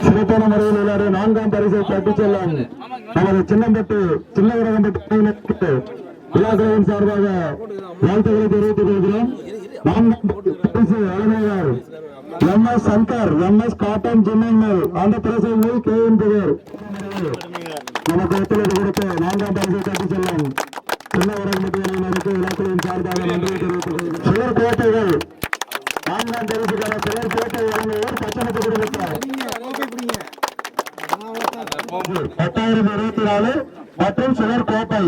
சிறப்பான முறையில் விளையாடு 4ஆம் பரிசை தட்டிச் செல்லும் நமது சின்னம்பட்டு சின்னவரகம்பட்டு விழாக்களின் சார்பாக வாழ்த்துக்களை தெரிவித்துக் கொள்கிறோம். 4ஆம் பரிசு வழங்குகிறார் MS சங்கர், MS காட்டன் ஜிம்மில் அந்த பரிசை KM புகழ் நமக்கு ஒத்துழைப்பு கொடுத்து 4ஆம் பரிசை தட்டிச் செல்லும் சின்னவரகம்பட்டு விழாக்களின் சார்பாக நன்றி தெரிவித்துக் கொள்கிறோம். சிலர் கோட்டைகள் 4ஆம் பரிசுக்கான சிலர் கோட்டை வழங்குவோர் பச்சனத்து குடும்பத்தார் 10,024 மற்றும் சிலர் கோட்டை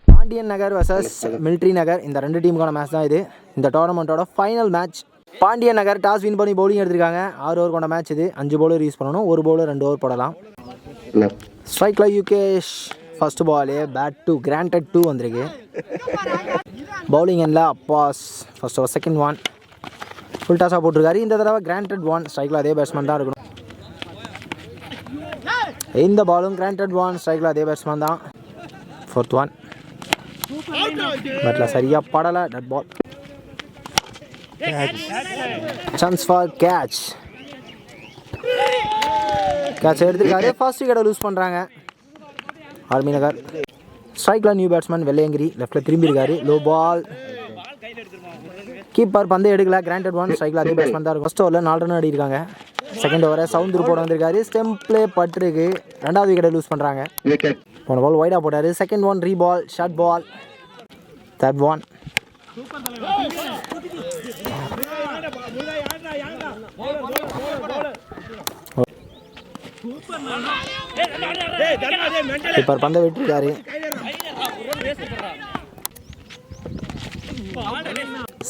பாண்டியன் நகர் வர்சஸ் மிலிட்ரி நகர், இந்த ரெண்டு டீமுக்கான மேட்ச் தான் இது. இந்த டோர்னமெண்ட்டோட ஃபைனல் மேட்ச். பாண்டியன் நகர் டாஸ் வின் பண்ணி பவுலிங் எடுத்திருக்காங்க. 6 ஓவர் கொண்ட மேட்ச் இது. 5 பவுலர் யூஸ் பண்ணணும், 1 பவுலர் 2 ஓவர் போடலாம். ஸ்ட்ரைக்ல யுகேஷ் ஃபர்ஸ்ட் பாலு, பேட் 2 கிராண்டட் 2 வந்திருக்கு. பவுலிங் எண்ணில் Abbas first over second 1 full டாஸாக போட்டிருக்காரு. இந்த தடவை கிராண்டட் 1 ஸ்ட்ரைக்கில் அதே பேட்ஸ்மேன் தான் இருக்கணும். இந்த பாலும் கிராண்டட் 1 ஸ்ட்ரைக்கில் அதே பேட்ஸ்மேன் தான். ஃபோர்த் 1 பட்டில் சரியாக படலை. டட் பால், சான்ஸ் ஃபார் கேட்ச் எடுத்துருக்காரு. ஃபர்ஸ்ட் விக்கெட்டை லூஸ் பண்ணுறாங்க ஆர்மி நகர். ஸ்ட்ரைக்கில் நியூ பேட்ஸ்மேன் வெள்ளையங்கிரி லெஃப்டில் திரும்பி இருக்காரு. லோ பால், கீப்பர் பந்து எடுக்கல. கிராண்டட் 1 ஸ்ட்ரைக்கில் அதே பேட்ஸ்மேன் தான் இருக்கும். ஃபர்ஸ்ட் ஓவரில் 4 ரன் அடிக்கிறாங்க. செகண்ட் ஓவரை சவுந்தர் போட வந்திருக்காரு. ஸ்டெம்ப் பிளே பட்டிருக்கு. 2வது விக்கெட்டை லூஸ் பண்ணுறாங்க. போன பால் வைடாக போட்டார். செகண்ட் 1 ரீபால், ஷார்ட் பால். தேர்ட் 1 கீப்பர் பந்தை விட்டுருக்காரு.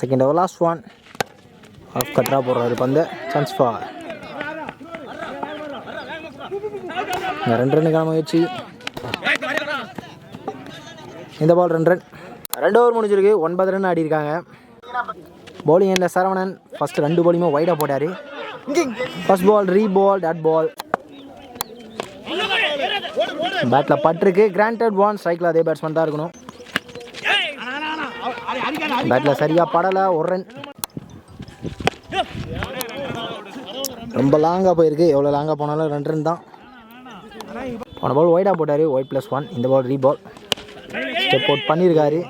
செகண்ட் ஓவர் லாஸ்ட் 1 ஆஃப் கட்ரா போடுறாரு பந்து. சான்ஸ் ஃபார் 2 ரன்னுக்கான முயற்சி. இந்த பால் 2 ரன். 2 ஓவர் முடிஞ்சிருக்கு. 9 ரன் ஆடி இருக்காங்க. பவுலிங் எண்ணில் சரவணன் ஃபர்ஸ்ட் 2 பாலுமே வைடாக போட்டார். First ball ரீபால், dot ball. Battle பட்டிருக்கு. Granted 1 ஸ்ட்ரைக்கில் அதே பேட்ஸ்மேன் தான் இருக்கணும். பேட்டில் சரியாக படலை. 1 ரன். ரொம்ப லாங்காக போயிருக்கு. எவ்வளோ லாங்காக போனாலும் 2 ரன் தான். போன பால் வைடாக போட்டார். ஒயிட் +1. இந்த பால் ரீபால். ஸ்டெப் அவுட் பண்ணியிருக்காரு.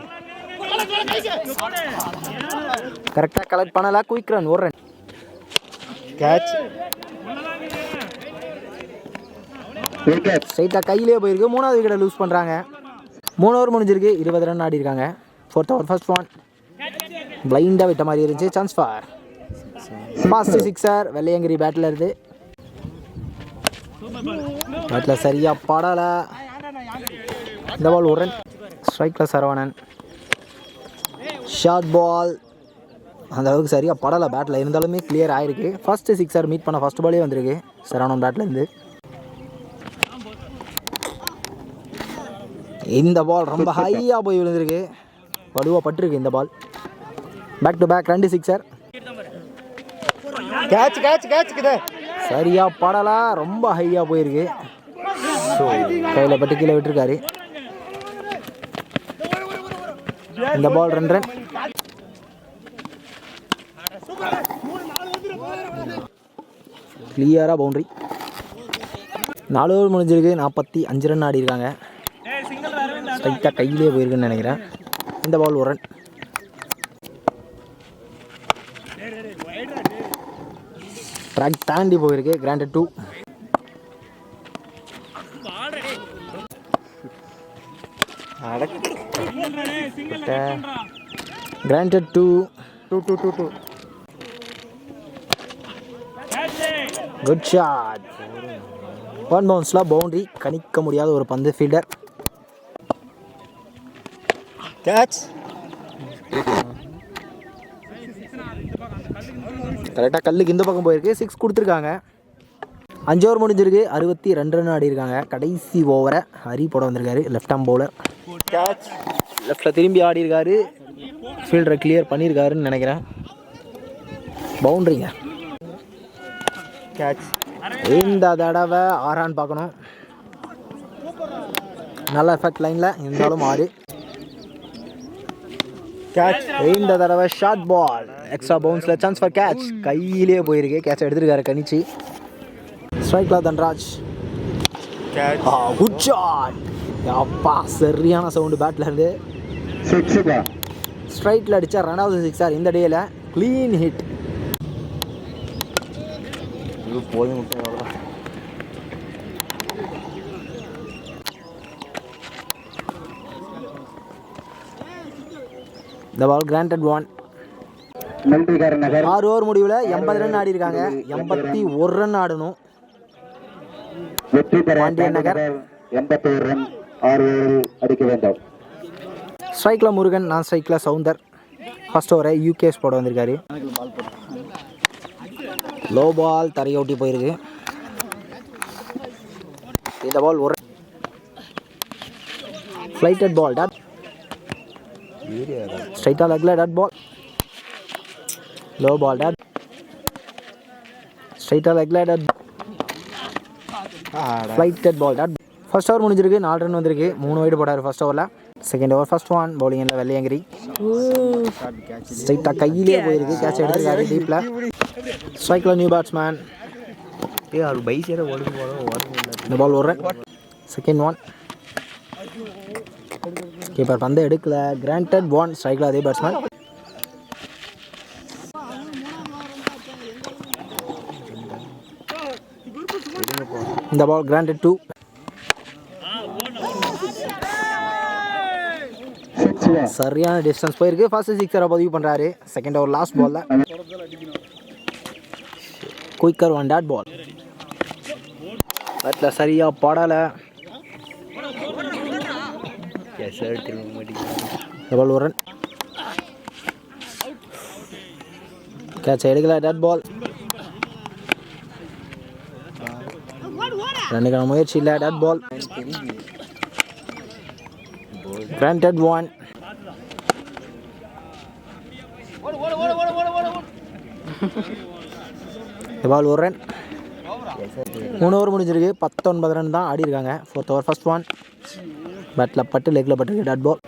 கரெக்டாக கலெக்ட் பண்ணல. Quick run, 1 run. கேட்ச் ஸ்ட்ரைட்டாக கையிலே போயிருக்கு. 3வது விக்கெட்டை லூஸ் பண்ணுறாங்க. 3 ஓவர் முடிஞ்சிருக்கு. 20 ரன் ஆடி இருக்காங்க. 4th ஓவர் ஃபர்ஸ்ட் 1 பிளைண்டாக விட்ட மாதிரி இருந்துச்சு. Chance for fast sixer. Velliangiri battle இருந்து பேட்டில் சரியாக படலை. இந்த பால் 1 ரன். ஸ்ட்ரைக்கில் சரவணன். ஷார்ட் பால் அந்த அளவுக்கு சரியாக படலை. பேட்டில் இருந்தாலுமே கிளியர் ஆகிருக்கு. ஃபர்ஸ்ட் சிக்ஸர் மீட் பண்ண ஃபர்ஸ்ட் பாலே வந்திருக்கு சரவணன் பேட்லேருந்து. இந்த பால் ரொம்ப ஹையாக போய் விழுந்திருக்கு. வலுவாக பட்டிருக்கு இந்த பால். Back to back 2 sixer. சரியாக படலை. ரொம்ப ஹையாக போயிருக்கு. ஸோ கையில் பட்டு கீழே விட்டுருக்காரு. இந்த பால் 2 ரன். கிளியராக பவுண்டரி. 4 ஓவர் முடிஞ்சிருக்கு. 45 ரன் ஆடி இருக்காங்க. ஸ்ட்ரைட்டாக கையிலே போயிருக்குன்னு நினைக்கிறேன். இந்த பால் 1 ரன். ட்ராக் தாண்டி போயிருக்கு. கிராண்டட் 2. கிராண்டட் 2. Good shot. 1 பவுன்ஸில் பவுண்டரி. கணிக்க முடியாத ஒரு பந்து. Fielder catch. கரெக்டாக கல்லுக்கு இந்த பக்கம் போயிருக்கு. 6 கொடுத்துருக்காங்க. 5 ஓவர் முடிஞ்சிருக்கு. 62 ரன் ஆடி இருக்காங்க. கடைசி ஓவரை ஹரி போட வந்திருக்காரு. Left arm bowler. கேட்ச். லெஃப்டில் திரும்பி ஆடி இருக்காரு. ஃபீல்டரை கிளியர் பண்ணியிருக்காருன்னு நினைக்கிறேன். பவுண்டரிங்க. கேட்ச். இந்த தடவை 6 ரன் பார்க்கணும். நல்ல எஃபெக்ட் லைனில் இருந்தாலும் 6. கேட்ச் இந்த தடவை ஷார்ட் பால் எக்ஸ்ட்ரா பவுன்ஸில் சான்ஸ் ஃபார் கேட்ச். கையிலே போயிருக்கு. கேட்ச் எடுத்துருக்காரு கணிச்சி. ஸ்ட்ரைக்கில் தன்ராஜ். Good shot. அப்பா சரியான சவுண்டு பேட்டில் இருந்து. ஸ்ட்ரைட்டில் அடித்தா 2வது 6 இந்த டேயில். Clean hit. போய் முட்டை இந்த பால் கிராண்டட் 1. 6 ஓவர் முடிவில் 80 ரன் ஆடி இருக்காங்க. 81 ரன் ஆடணும். பாண்டியன் நகர் 81 ரன் 6 ஓவரில் அடிக்க வேண்டும். ஸ்ட்ரைக்கில் முருகன், நான் ஸ்ட்ரைக்கில் சவுந்தர். ஃபர்ஸ்ட் ஓவரை யூகேஸ் போட வந்திருக்காரு. லோ பால் தரையை ஒட்டி போயிருக்கு. இந்த பால் ஒரு ஃப்ளைட்டட் பால். டாட் ஸ்ட்ரைட்டாக லெக்கில் dot ball. Low ball dot ஸ்ட்ரைட்டாக லெக்கில் dot flighted ball dot. First over முடிஞ்சிருக்கு. 4 ரன் வந்திருக்கு. 3 வைடு போட்டார் ஃபர்ஸ்ட் ஓவரில். செகண்ட் ஓவர் ஃபர்ஸ்ட் ஒன் பவுலிங்கில் வெள்ளையங்கிரி. ஸ்ட்ரைட்டாக கையிலே போயிருக்கு. கேட்ச் எடுத்துருக்காரு டீப்பில். ஸ்ட்ரைக்கில் நியூ பேட்ஸ்மேன். இந்த பால் ஒரு ரன். Second one. கீப்பர் பந்து எடுக்கல. கிராண்டட் 1. ஸ்ட்ரைக்கில் அதே பேட்ஸ்மேன். இந்த பால் கிராண்டட் 2. சரியான டிஸ்டன்ஸ் போயிருக்கு. ஃபர்ஸ்ட் 6 பதிவு பண்ணுறாரு. செகண்ட் ஓவர் லாஸ்ட் பாலில் குயிக்கர் 1 டாட் பால். பேட்டில் சரியாக படலை. பால் ஒரு ரன். கேட்ச் எடுக்கல. Dot ball. ரன்னுக்கான முயற்சி இல்லை. Dot ball. கிராண்டட் 1. பால் ஒரு ரன். 3 ஓவர் முடிஞ்சிருக்கு. 19 ரன் தான் ஆடி இருக்காங்க. 4th over first one. Battle பட்டு லெக்கில் பட்டு டாட் பால்.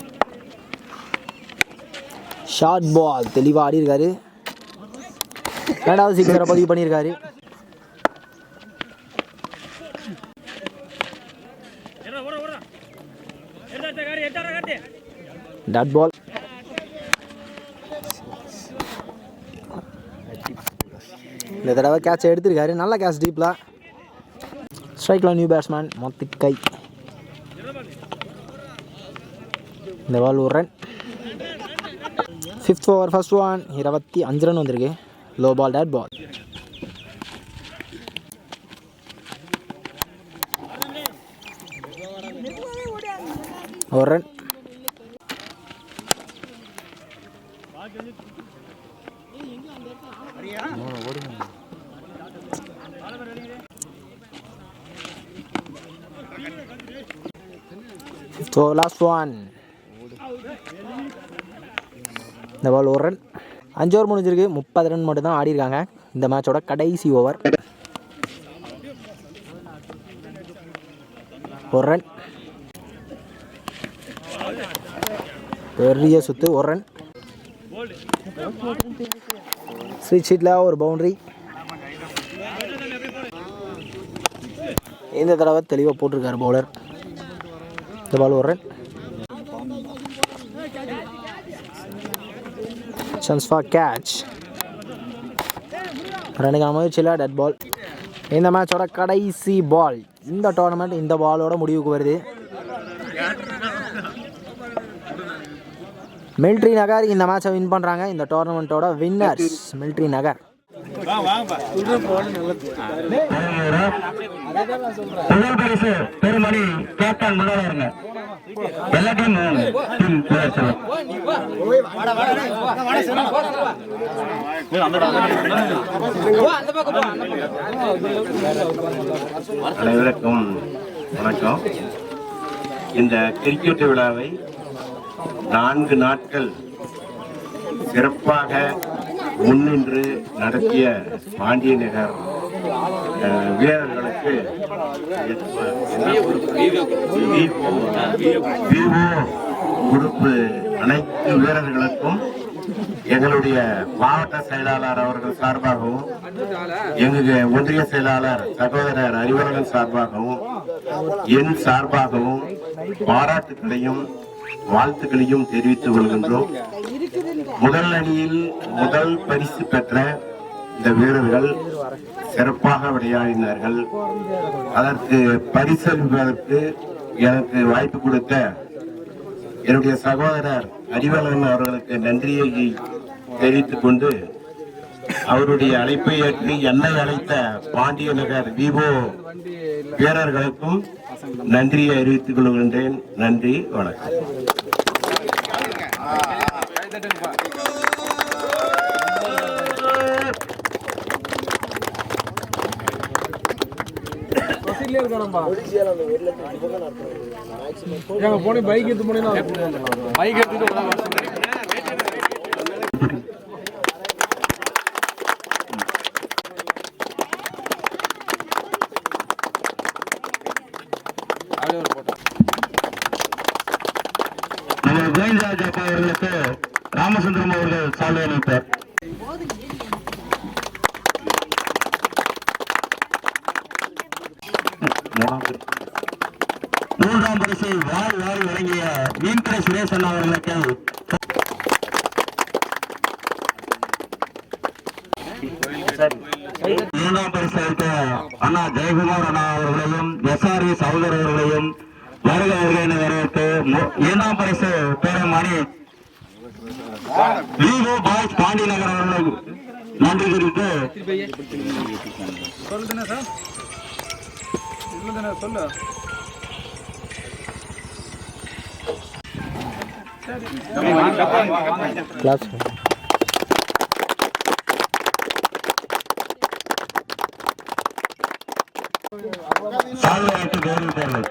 ஷார்ட் பால் தெளிவாக ஆடி இருக்காரு. 2வது 6 பதிவு பண்ணியிருக்காரு. Dot ball. இந்த தடவை கேட்ச் எடுத்திருக்காரு. நல்ல கேட்ச் டீப்பில். ஸ்ட்ரைக்கில் நியூ பேட்ஸ்மேன் மொத்திக்கை. இந்த பால் ஒரு run. 5th over first one. 25 run வந்திருக்கு. Low ball dot ball. ஒரு ரன். Last one. இந்த பால் ஒரு ரன். 5 ஓவர் முடிஞ்சிருக்கு. 30 ரன் மட்டும் தான் ஆடி இருக்காங்க இந்த மேட்சோட கடைசி ஓவர். ஒரு ரன். பெரிய சுத்து. ஒரு ரன். ஸ்வீட் ஷீட்டில் ஒரு பவுண்டரி. இந்த தடவை தெளிவாக போட்டிருக்காரு பவுலர். இந்த பால் ஒரு ரன். Chance for catch. ரன்னுக்கான முயற்சியில் டெட் பால். இந்த மேட்சோட கடைசி பால். இந்த டோர்னமெண்ட் இந்த பாலோட முடிவுக்கு வருது. மிலிட்ரி நகர் இந்த மேட்சை வின் பண்ணுறாங்க. இந்த டோர்னமெண்ட்டோட வின்னர்ஸ் மிலிட்ரி நகர். பெருமணி கேப்டன் முதல்வருங்க. எல்லா டீமும் அனைவருக்கும் வணக்கம். இந்த கிரிக்கெட் விழாவை 4 நாட்கள் சிறப்பாக முன்னின்று நடத்திய பாண்டிய நகர் வீரர்களுக்கு அவர்களுக்கு விவோ உறுப்பு அனைத்து வீரர்களுக்கும் எங்களுடைய மாவட்ட செயலாளர் அவர்கள் சார்பாகவும் எங்களுடைய ஒன்றிய செயலாளர் சகோதரர் அறிவழகன் சார்பாகவும் என் சார்பாகவும் பாராட்டுகளையும் வாழ்த்துக்களையும் தெரிவித்துக் கொள்கின்றோம். முதல் அணியில் முதல் பரிசு பெற்ற இந்த வீரர்கள் சிறப்பாக விளையாடினார்கள். அதற்கு பரிசளிப்பதற்கு எனக்கு வாய்ப்பு கொடுத்த என்னுடைய சகோதரர் அறிவழகன் அவர்களுக்கு நன்றியை தெரிவித்துக் கொண்டு அவருடைய அழைப்பை ஏற்று என்னை அழைத்த பாண்டிய நகர் விவோ வீரர்களுக்கும் நன்றியை அறிவித்துக் கொள்கின்றேன். நன்றி, வணக்கம். பைக் எடுத்து பைக் எடுத்துட்டு நமது கோவிந்தராஜ் அப்பா அவர்களுக்கு ராமச்சந்திரன் அவர்கள் சால்வை அளித்தார். மூன்றாம் பரிசை வாரி வாரி வழங்கிய மீன்துறை சுரேசன் அவர்களுக்கு மூன்றாம் பரிசு அளித்த அண்ணா ஜெயக்குமார் அண்ணா அவர்களையும் SRV சகோதரர்களையும் வருக வருக என வரவேற்று இரண்டாம் பரிசு பேரமணி விவோ பாய்ஸ் பாண்டி நகர் அவர்களுக்கு நன்றி தெரிவித்து கிளாஸ் சால்வை அளித்து கௌரவித்தார்கள்.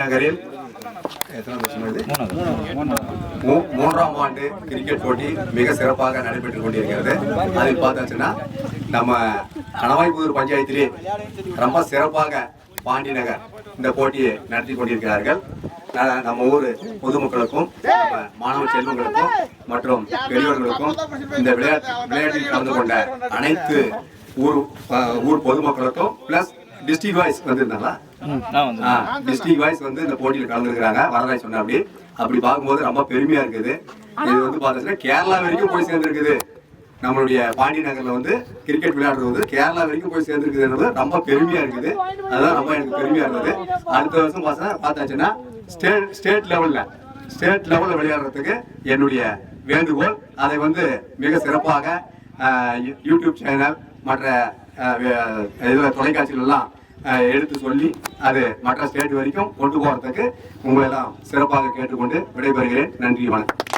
நகரில் மூன்றாம் ஆண்டு கிரிக்கெட் போட்டி மிக சிறப்பாக நடைபெற்றுக் கொண்டிருக்கிறது. அதில் பார்த்தாச்சுன்னா நம்ம கணவாய்புதூர் பஞ்சாயத்திலே ரொம்ப சிறப்பாக பாண்டி நகர் இந்த போட்டியை நடத்தி கொண்டிருக்கிறார்கள். நம்ம ஊர் பொதுமக்களுக்கும் நம்ம மாணவ செல்வங்களுக்கும் மற்றும் பெரியவர்களுக்கும் இந்த விளையாட்டில் கலந்து கொண்ட அனைத்து ஊர் பொதுமக்களுக்கும் பிளஸ் டிஸ்ட்ரிக்ட் வைஸ் வந்திருந்தாங்களா, டிஸ்ட்ரிக்ட் வைஸ் வந்து இந்த போட்டியில் கலந்துருக்கிறாங்க. வரலாறு சொன்ன அப்படி பார்க்கும்போது ரொம்ப பெருமையா இருக்குது. இது வந்து பார்த்தீங்கன்னா கேரளா வரைக்கும் போய் சேர்ந்துருக்குது. நம்மளுடைய பாண்டி நகர்ல வந்து கிரிக்கெட் விளையாடுறது வந்து கேரளா வரைக்கும் போய் சேர்ந்துருக்குதுன்றது ரொம்ப பெருமையா இருக்குது. அதுதான் ரொம்ப எனக்கு பெருமையா இருந்தது. அடுத்த வருஷம் பார்த்தாச்சுன்னா ஸ்டேட் லெவல்ல விளையாடுறதுக்கு என்னுடைய வேண்டுகோள். அதை வந்து மிக சிறப்பாக யூடியூப் சேனல் மற்ற தொலைக்காட்சிகளெல்லாம் எடுத்து சொல்லி அது மற்ற ஸ்டேட் வரைக்கும் கொண்டு போறதுக்கு உங்களை எல்லாம் சிறப்பாக கேட்டுக்கொண்டு விடைபெறுகிறேன். நன்றி, வணக்கம்.